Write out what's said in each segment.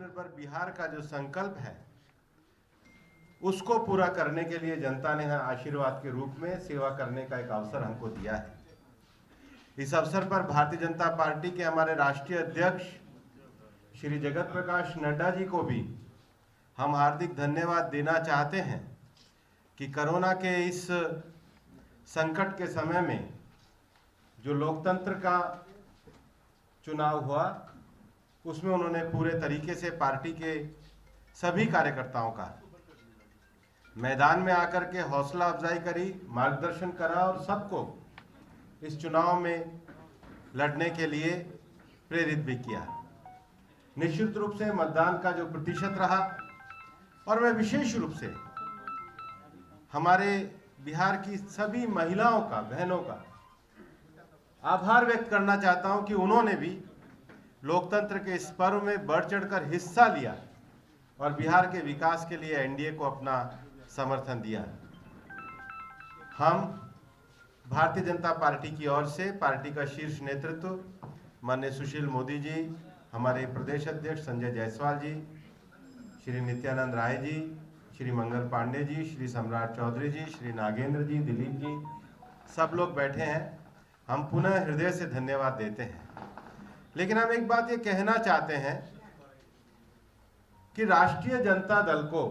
आत्मनिर्भर बिहार का जो संकल्प है उसको पूरा करने के लिए जनता ने आशीर्वाद के रूप में सेवा करने का एक अवसर हमको दिया है। इस अवसर पर भारतीय जनता पार्टी के हमारे राष्ट्रीय अध्यक्ष श्री जगत प्रकाश नड्डा जी को भी हम हार्दिक धन्यवाद देना चाहते हैं कि कोरोना के इस संकट के समय में जो लोकतंत्र का चुनाव हुआ उसमें उन्होंने पूरे तरीके से पार्टी के सभी कार्यकर्ताओं का मैदान में आकर के हौसला अफजाई करी, मार्गदर्शन करा और सबको इस चुनाव में लड़ने के लिए प्रेरित भी किया। निश्चित रूप से मतदान का जो प्रतिशत रहा, और मैं विशेष रूप से हमारे बिहार की सभी महिलाओं का, बहनों का आभार व्यक्त करना चाहता हूं कि उन्होंने भी लोकतंत्र के इस पर्व में बढ़ चढ़कर हिस्सा लिया और बिहार के विकास के लिए एनडीए को अपना समर्थन दिया। हम भारतीय जनता पार्टी की ओर से पार्टी का शीर्ष नेतृत्व माननीय सुशील मोदी जी, हमारे प्रदेश अध्यक्ष संजय जायसवाल जी, श्री नित्यानंद राय जी, श्री मंगल पांडे जी, श्री सम्राट चौधरी जी, श्री नागेंद्र जी, दिलीप जी, सब लोग बैठे हैं। हम पुनः हृदय से धन्यवाद देते हैं। लेकिन हम एक बात ये कहना चाहते हैं कि राष्ट्रीय जनता दल को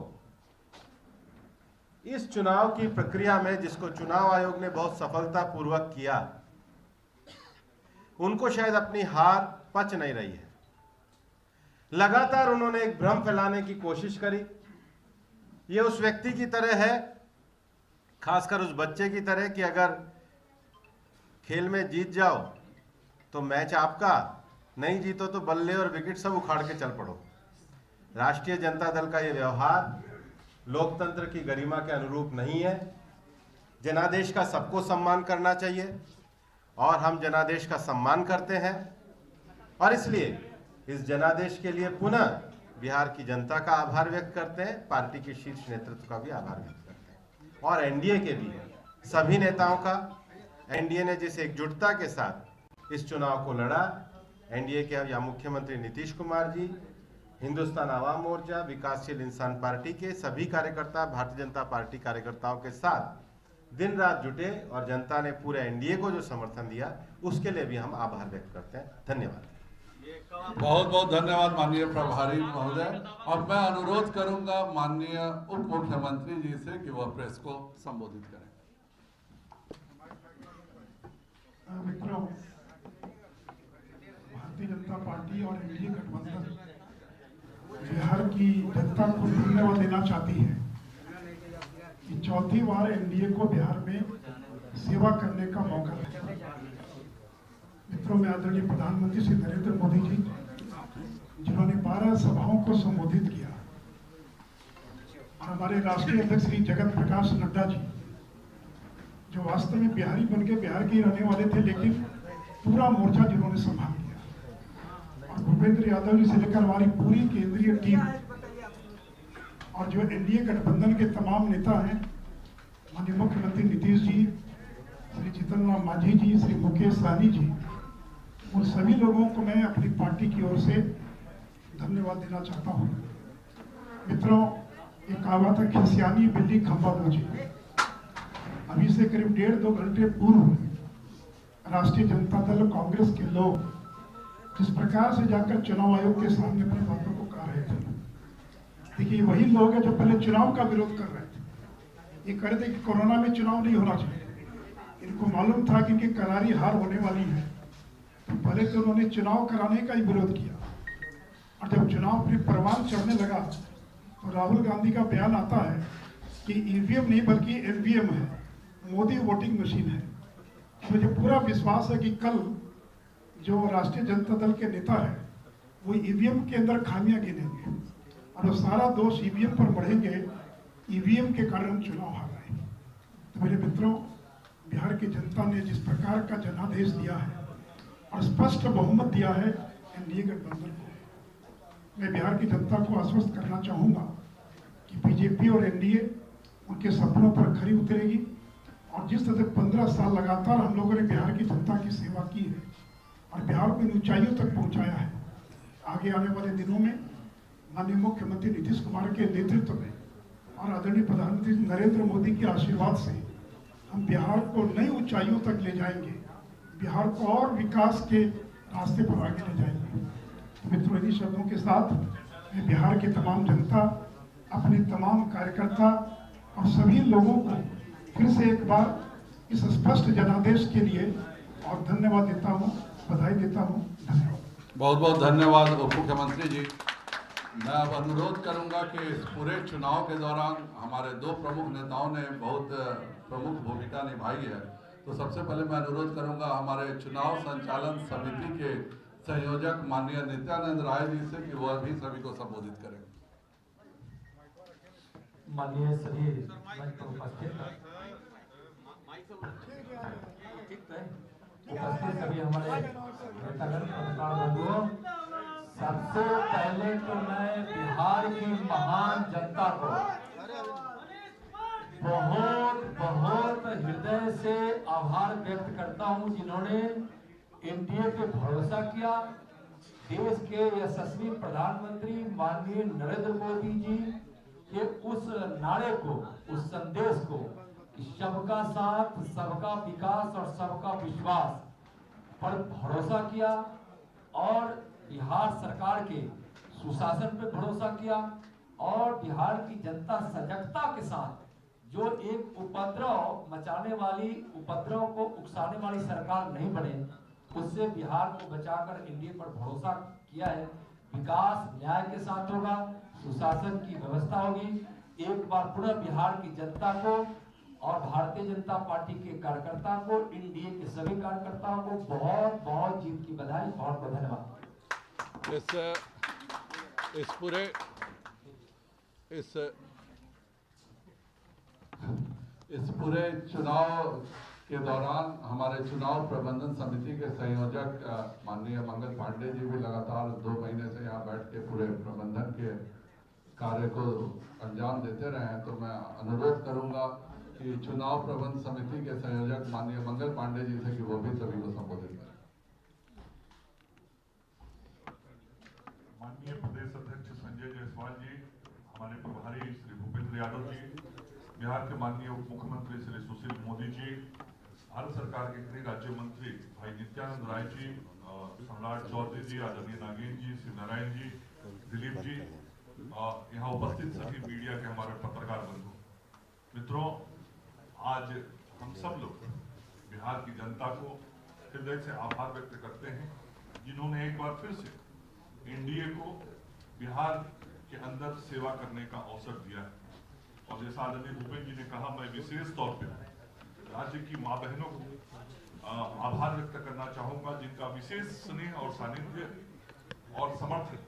इस चुनाव की प्रक्रिया में, जिसको चुनाव आयोग ने बहुत सफलतापूर्वक किया, उनको शायद अपनी हार पच नहीं रही है। लगातार उन्होंने एक भ्रम फैलाने की कोशिश करी। ये उस व्यक्ति की तरह है, खासकर उस बच्चे की तरह, कि अगर खेल में जीत जाओ तो मैच आपका, नहीं जीतो तो बल्ले और विकेट सब उखाड़ के चल पड़ो। राष्ट्रीय जनता दल का ये व्यवहार लोकतंत्र की गरिमा के अनुरूप नहीं है। जनादेश का सबको सम्मान करना चाहिए और हम जनादेश का सम्मान करते हैं, और इसलिए इस जनादेश के लिए पुनः बिहार की जनता का आभार व्यक्त करते हैं, पार्टी के शीर्ष नेतृत्व का भी आभार व्यक्त करते हैं और एनडीए के भी सभी नेताओं का। एनडीए ने जिस एकजुटता के साथ इस चुनाव को लड़ा, एनडीए के या मुख्यमंत्री नीतीश कुमार जी, हिंदुस्तान आवाम मोर्चा, विकासशील इंसान पार्टी के सभी कार्यकर्ता भारतीय जनता पार्टी कार्यकर्ताओं के साथ दिन रात जुटे और जनता ने पूरे एनडीए को जो समर्थन दिया उसके लिए भी हम आभार व्यक्त करते हैं। धन्यवाद। बहुत बहुत धन्यवाद माननीय प्रभारी महोदय। अब मैं अनुरोध करूंगा माननीय उप मुख्यमंत्री जी से कि वह प्रेस को संबोधित करें। मित्रों, भारतीय जनता पार्टी और एनडीए गठबंधन बिहार की जनता को धन्यवाद देना चाहती है कि चौथी बार एनडीए को बिहार में सेवा करने का मौका मिला। मित्रों, में आदरणीय प्रधानमंत्री श्री नरेंद्र मोदी जी, जिन्होंने 12 सभाओं को संबोधित किया, और हमारे राष्ट्रीय अध्यक्ष श्री जगत प्रकाश नड्डा जी, जो वास्तव में बिहारी बन के बिहार के रहने वाले थे, लेकिन पूरा मोर्चा जिन्होंने संभाल लिया, और भूपेंद्र यादव जी से लेकर हमारी पूरी केंद्रीय टीम और जो एनडीए गठबंधन के तमाम नेता हैं, माननीय मुख्यमंत्री नीतीश जी, श्री जीतन राम मांझी जी, श्री मुकेश सहनी जी, उन सभी लोगों को मैं अपनी पार्टी की ओर से धन्यवाद देना चाहता हूँ। मित्रों, एक कहावत है, खिसियानी बिल्ली खंभा नोचे। अभी से करीब 1.5-2 घंटे पूर्व राष्ट्रीय जनता दल कांग्रेस के लोग जिस प्रकार से जाकर चुनाव आयोग के सामने अपनी बातों को कह रहे थे, देखिए वही लोग हैं जो पहले चुनाव का विरोध कर रहे थे। ये कह रहे थे कि कोरोना में चुनाव नहीं होना चाहिए। इनको मालूम था कि इनकी करारी हार होने वाली है, तो पहले तो उन्होंने चुनाव कराने का ही विरोध किया, और जब चुनाव फिर परवान चढ़ने लगा तो राहुल गांधी का बयान आता है कि ईवीएम नहीं बल्कि एमवीएम है, मोदी वोटिंग मशीन है। मुझे पूरा विश्वास है कि कल जो राष्ट्रीय जनता दल के नेता है वो ईवीएम के अंदर खामियां गिनेंगे और वो सारा दोष ईवीएम पर बढ़ेंगे, ईवीएम के कारण चुनाव हार गए। तो मेरे मित्रों, बिहार की जनता ने जिस प्रकार का जनादेश दिया है और स्पष्ट बहुमत दिया है एनडीए गठबंधन को, मैं बिहार की जनता को आश्वस्त करना चाहूँगा कि बीजेपी और एनडीए उनके सपनों पर खरी उतरेगी, और जिस तरह से 15 साल लगातार हम लोगों ने बिहार की जनता की सेवा की है और बिहार को इन ऊंचाइयों तक पहुंचाया है, आगे आने वाले दिनों में माननीय मुख्यमंत्री नीतीश कुमार के नेतृत्व में और आदरणीय प्रधानमंत्री नरेंद्र मोदी के आशीर्वाद से हम बिहार को नई ऊंचाइयों तक ले जाएंगे, बिहार को और विकास के रास्ते पर आगे ले जाएंगे। तो मित्रों, इन्हीं शब्दों के साथ मैं बिहार की तमाम जनता, अपने तमाम कार्यकर्ता और सभी लोगों को फिर से एक बार इस स्पष्ट जनादेश के लिए और धन्यवाद देता हूँ, बधाई देता हूँ। धन्यवाद। बहुत बहुत धन्यवाद उप मुख्यमंत्री जी। मैं अब अनुरोध करूंगा कि इस पूरे चुनाव के दौरान हमारे दो प्रमुख नेताओं ने बहुत प्रमुख भूमिका निभाई है। तो सबसे पहले मैं अनुरोध करूंगा हमारे चुनाव संचालन समिति के संयोजक माननीय नित्यानंद राय जी से कि वह भी सभी को संबोधित करें। माननीय सभी उपस्थित सभी हमारे नेतागण, पत्रकार बंधुओं, सबसे पहले तो मैं बिहार की महान जनता को बहुत बहुत हृदय से आभार व्यक्त करता हूं, जिन्होंने एनडीए पे भरोसा किया। देश के यशस्वी प्रधानमंत्री माननीय नरेंद्र मोदी जी के उस नारे को, उस संदेश को कि सबका साथ, सबका विकास और सबका विश्वास पर भरोसा किया और बिहार सरकार के सुशासन पे भरोसा किया और बिहार की जनता सजगता के साथ जो एक उपद्रव मचाने वाली, उपद्रव को उकसाने वाली सरकार नहीं बने, उससे बिहार को बचाकर एनडीए पर भरोसा किया है। विकास न्याय के साथ होगा, सुशासन की व्यवस्था होगी। एक बार पुनः बिहार की जनता को और भारतीय जनता पार्टी के कार्यकर्ता को, एनडीए के सभी कार्यकर्ताओं को बहुत बहुत जीत की बधाई, बहुत बहुत धन्यवाद। इस पूरे चुनाव के दौरान हमारे चुनाव प्रबंधन समिति के संयोजक माननीय मंगल पांडे जी भी लगातार 2 महीने से यहाँ बैठ के पूरे प्रबंधन के कार्य को अंजाम देते रहे हैं। तो मैं अनुरोध करूंगा कि चुनाव प्रबंधन समिति के संयोजक माननीय मंगल पांडे जी से कि वो भी सभी को संबोधित करें। माननीय प्रदेश अध्यक्ष संजय जायसवाल जी, हमारे प्रभारी श्री भूपेंद्र यादव जी, बिहार के माननीय उप मुख्यमंत्री श्री सुशील मोदी जी, भारत सरकार के गृह राज्य मंत्री भाई नित्यानंद राय जी, सम्राट चौधरी जी, आदरणीय नागेंद्र जी, शिव नारायण जी, दिलीप जी, यहाँ उपस्थित सभी मीडिया के हमारे पत्रकार बंधु मित्रों, आज हम सब लोग बिहार की जनता को हृदय से आभार व्यक्त करते हैं, जिन्होंने एक बार फिर से एनडीए को बिहार के अंदर सेवा करने का अवसर दिया है। और जैसा आदरणीय भूपेंद्र जी ने कहा, मैं विशेष तौर पे राज्य की मां बहनों को आभार व्यक्त करना चाहूंगा, जिनका विशेष स्नेह और सानिध्य और समर्थन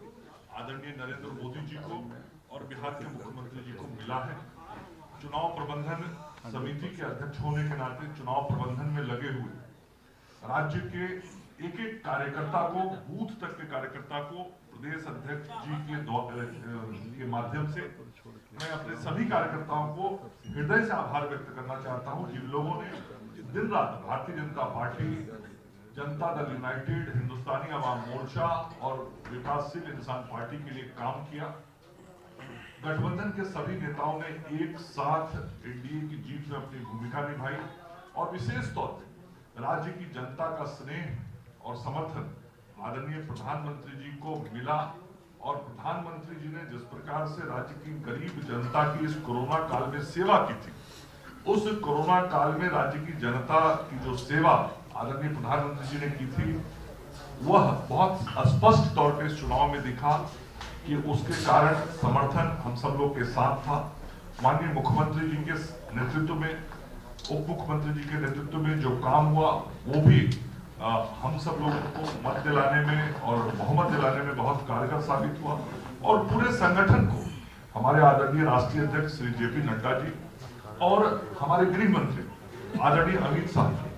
आदरणीय नरेंद्र मोदी जी को और बिहार के मुख्यमंत्री जी को मिला है। चुनाव प्रबंधन समिति के अध्यक्ष होने के नाते चुनाव प्रबंधन में लगे हुए राज्य के एक एक कार्यकर्ता को, बूथ तक के कार्यकर्ता को प्रदेश अध्यक्ष जी के माध्यम से मैं अपने सभी कार्यकर्ताओं को हृदय से आभार व्यक्त करना चाहता हूं, जिन लोगों ने दिन रात भारतीय जनता पार्टी, जनता दल यूनाइटेड, हिंदुस्तानी अवाम मोर्चा और विकासशील इंसान पार्टी के लिए काम किया। गठबंधन के सभी नेताओं ने एक साथ एनडीए की जीत में अपनी भूमिका निभाई और विशेष तौर पर राज्य की जनता का स्नेह और समर्थन आदरणीय प्रधानमंत्री जी को मिला और प्रधानमंत्री जी ने जिस प्रकार से राज्य की गरीब जनता की इस कोरोना काल में सेवा की थी, उस कोरोना काल में राज्य की जनता की जो सेवा आदरणीय प्रधानमंत्री जी ने की थी, वह बहुत स्पष्ट तौर पे इस चुनाव में दिखा कि उसके कारण समर्थन हम सब लोग के साथ था। माननीय मुख्यमंत्री जी के नेतृत्व में, उप मुख्यमंत्री जी के नेतृत्व में जो काम हुआ, वो भी हम सब लोगों को मत दिलाने में और बहुमत दिलाने में बहुत कारगर साबित हुआ। और पूरे संगठन को हमारे आदरणीय राष्ट्रीय अध्यक्ष श्री जेपी नड्डा जी और हमारे गृह मंत्री आदरणीय अमित शाह जी,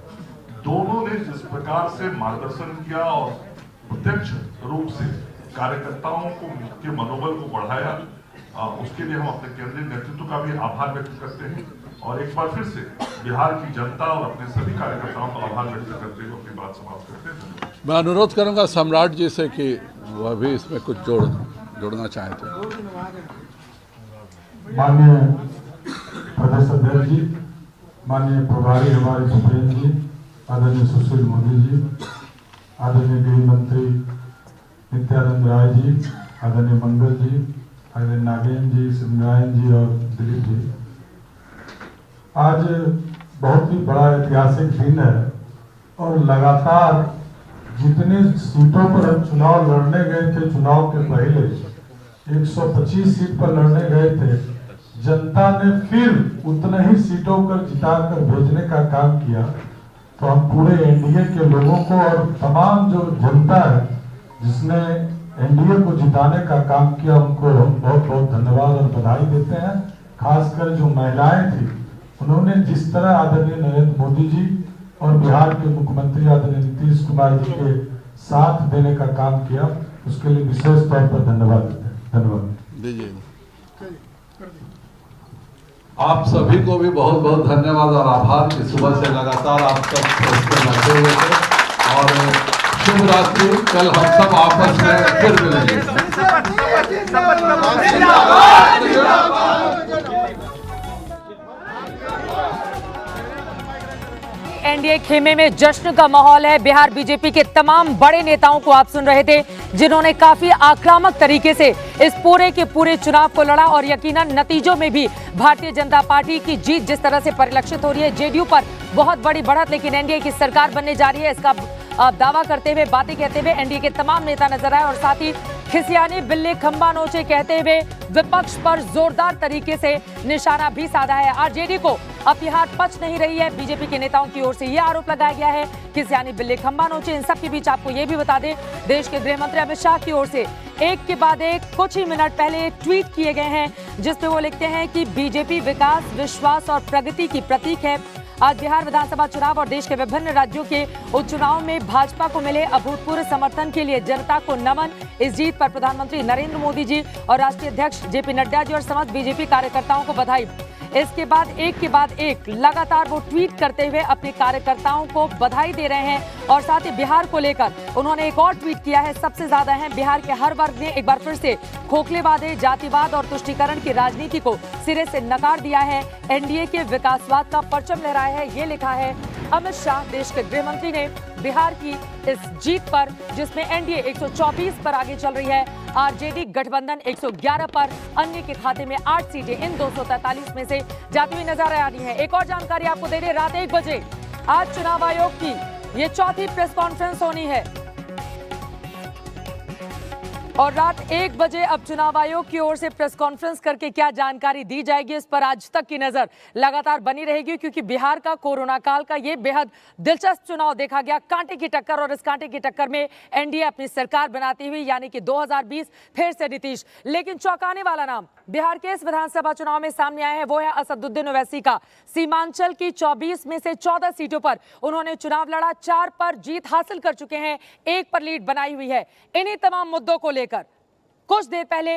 दोनों ने जिस प्रकार से मार्गदर्शन किया और प्रत्यक्ष रूप से कार्यकर्ताओं को के मनोबल को बढ़ाया, उसके लिए हम अपने केंद्रीय नेतृत्व का भी आभार व्यक्त करते हैं और एक बार फिर से बिहार की जनता और अपने सभी कार्यकर्ताओं का आभार व्यक्त करते हुए अपनी बात समाप्त करते हैं। मैं अनुरोध करूंगा सम्राट जी से कि वह भी इसमें कुछ जोड़ दें। जोड़ना चाहें तो। माननीय प्रदेश अध्यक्ष जी, माननीय प्रभारी हमारे सुप्रीम जी, आदरणीय सुशील मोदी जी, आदरणीय गृह मंत्री नित्यानंद राय जी, आदरणीय मंगल जी, आदरणीय नागेंद्र जी, सिमरायन जी और दिलीप जी, आज बहुत ही बड़ा ऐतिहासिक दिन है और लगातार जितने सीटों पर हम चुनाव लड़ने गए थे, चुनाव के पहले 125 सीट पर लड़ने गए थे, जनता ने फिर उतने ही सीटों पर जिताकर भेजने का काम किया। तो हम पूरे एनडीए के लोगों को और तमाम जो जनता है जिसने एनडीए को जिताने का काम किया, उनको हम बहुत बहुत धन्यवाद और बधाई देते हैं। खासकर जो महिलाएं थी, उन्होंने जिस तरह आदरणीय नरेंद्र मोदी जी और बिहार के मुख्यमंत्री आदरणीय नीतीश कुमार जी के साथ देने का काम किया, उसके लिए विशेष तौर पर धन्यवाद देते हैं। धन्यवाद दीजिए। आप सभी को भी बहुत बहुत धन्यवाद और आभार कि सुबह से लगातार आप सब इसमें लगे हुए थे। और शुभ रात्रि, कल हम सब आपस में फिर मिलेंगे। एनडीए खेमे में जश्न का माहौल है। बिहार बीजेपी के तमाम बड़े नेताओं को आप सुन रहे थे, जिन्होंने काफी आक्रामक तरीके से इस पूरे के पूरे चुनाव को लड़ा और यकीनन नतीजों में भी भारतीय जनता पार्टी की जीत जिस तरह से परिलक्षित हो रही है, जेडीयू पर बहुत बड़ी बढ़त, लेकिन एनडीए की सरकार बनने जा रही है, इसका दावा करते हुए, बातें कहते हुए एनडीए के तमाम नेता नजर आए और साथ ही खिसियानी बिल्ली खंबा नोचे कहते हुए विपक्ष पर जोरदार तरीके से निशाना भी साधा है। आरजेडी को अब बिहार पच नहीं रही है। बीजेपी के नेताओं की ओर से यह आरोप लगाया गया है कि खिसियानी बिल्ली खंबा नोचे। इन सब के बीच आपको यह भी बता दें, देश के गृह मंत्री अमित शाह की ओर से एक के बाद एक कुछ ही मिनट पहले ट्वीट किए गए हैं, जिसमें वो लिखते हैं कि बीजेपी विकास, विश्वास और प्रगति की प्रतीक है। आज बिहार विधानसभा चुनाव और देश के विभिन्न राज्यों के उपचुनाव में भाजपा को मिले अभूतपूर्व समर्थन के लिए जनता को नमन। इस जीत पर प्रधानमंत्री नरेंद्र मोदी जी और राष्ट्रीय अध्यक्ष जेपी नड्डा जी और समस्त बीजेपी कार्यकर्ताओं को बधाई। इसके बाद एक लगातार वो ट्वीट करते हुए अपने कार्यकर्ताओं को बधाई दे रहे हैं और साथ ही बिहार को लेकर उन्होंने एक और ट्वीट किया है। सबसे ज्यादा है बिहार के हर वर्ग ने एक बार फिर से खोखलेवादे, जातिवाद और तुष्टीकरण की राजनीति को सिरे से नकार दिया है। एनडीए के विकासवाद का परचम लहराया है, ये लिखा है अमित शाह। देश के गृह मंत्री ने बिहार की इस जीत पर, जिसमें एनडीए 124 पर आगे चल रही है, आरजेडी गठबंधन 111 पर, अन्य के खाते में 8 सीटें इन 243 में से जाती हुई नजर आ रही है। एक और जानकारी आपको दे रहे, रात 1 बजे आज चुनाव आयोग की ये चौथी प्रेस कॉन्फ्रेंस होनी है और रात 1 बजे अब चुनाव आयोग की ओर से प्रेस कॉन्फ्रेंस करके क्या जानकारी दी जाएगी, इस पर आज तक की नजर लगातार बनी रहेगी, क्योंकि बिहार का कोरोना काल का ये बेहद दिलचस्प चुनाव देखा गया, कांटे की टक्कर, और इस कांटे की टक्कर में एनडीए अपनी सरकार बनाती हुई, यानी कि 2020 फिर से नीतीश। लेकिन चौंकाने वाला नाम बिहार के इस विधानसभा चुनाव में सामने आया है, वो है असदुद्दीन ओवैसी का। सीमांचल की 24 में से 14 सीटों पर उन्होंने चुनाव लड़ा, 4 पर जीत हासिल कर चुके हैं, 1 पर लीड बनाई हुई है। इन्हीं तमाम मुद्दों को लेकर कुछ देर पहले